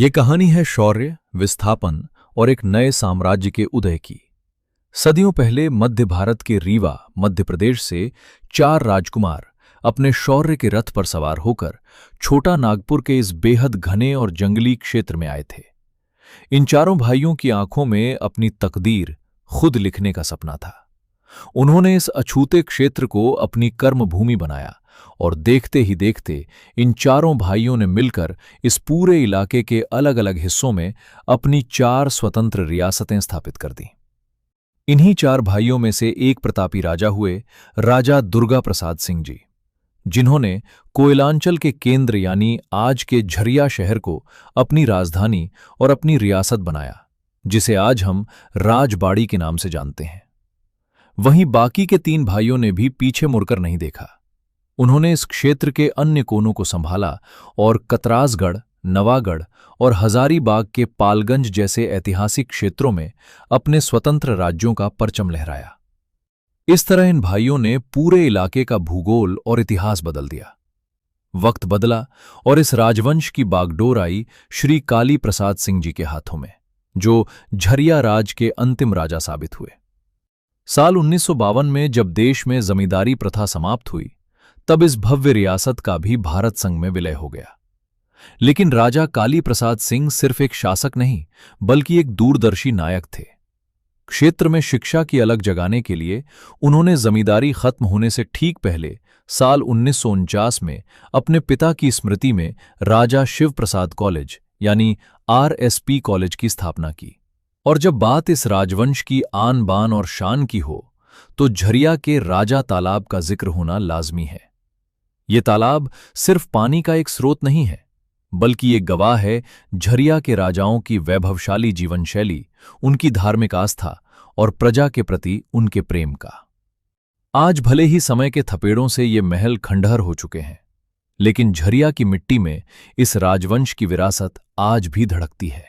ये कहानी है शौर्य, विस्थापन और एक नए साम्राज्य के उदय की। सदियों पहले मध्य भारत के रीवा, मध्य प्रदेश से चार राजकुमार अपने शौर्य के रथ पर सवार होकर छोटा नागपुर के इस बेहद घने और जंगली क्षेत्र में आए थे। इन चारों भाइयों की आंखों में अपनी तकदीर खुद लिखने का सपना था। उन्होंने इस अछूते क्षेत्र को अपनी कर्म भूमि बनाया और देखते ही देखते इन चारों भाइयों ने मिलकर इस पूरे इलाके के अलग अलग हिस्सों में अपनी चार स्वतंत्र रियासतें स्थापित कर दी। इन्हीं चार भाइयों में से एक प्रतापी राजा हुए राजा दुर्गा प्रसाद सिंह जी, जिन्होंने कोयलांचल के केंद्र यानी आज के झरिया शहर को अपनी राजधानी और अपनी रियासत बनाया, जिसे आज हम राजबाड़ी के नाम से जानते हैं। वहीं बाकी के तीन भाइयों ने भी पीछे मुड़कर नहीं देखा। उन्होंने इस क्षेत्र के अन्य कोनों को संभाला और कतरासगढ़, नवागढ़ और हजारीबाग के पालगंज जैसे ऐतिहासिक क्षेत्रों में अपने स्वतंत्र राज्यों का परचम लहराया। इस तरह इन भाइयों ने पूरे इलाके का भूगोल और इतिहास बदल दिया। वक्त बदला और इस राजवंश की बागडोर आई श्री काली प्रसाद सिंह जी के हाथों में, जो झरिया राज के अंतिम राजा साबित हुए। साल 1952 में जब देश में जमींदारी प्रथा समाप्त हुई, तब इस भव्य रियासत का भी भारत संघ में विलय हो गया। लेकिन राजा काली प्रसाद सिंह सिर्फ एक शासक नहीं, बल्कि एक दूरदर्शी नायक थे। क्षेत्र में शिक्षा की अलग जगाने के लिए उन्होंने जमींदारी खत्म होने से ठीक पहले साल 1949 में अपने पिता की स्मृति में राजा शिव प्रसाद कॉलेज यानी आरएसपी कॉलेज की स्थापना की। और जब बात इस राजवंश की आन बान और शान की हो, तो झरिया के राजा तालाब का जिक्र होना लाजमी है। ये तालाब सिर्फ पानी का एक स्रोत नहीं है, बल्कि एक गवाह है झरिया के राजाओं की वैभवशाली जीवन शैली, उनकी धार्मिक आस्था और प्रजा के प्रति उनके प्रेम का। आज भले ही समय के थपेड़ों से ये महल खंडहर हो चुके हैं, लेकिन झरिया की मिट्टी में इस राजवंश की विरासत आज भी धड़कती है।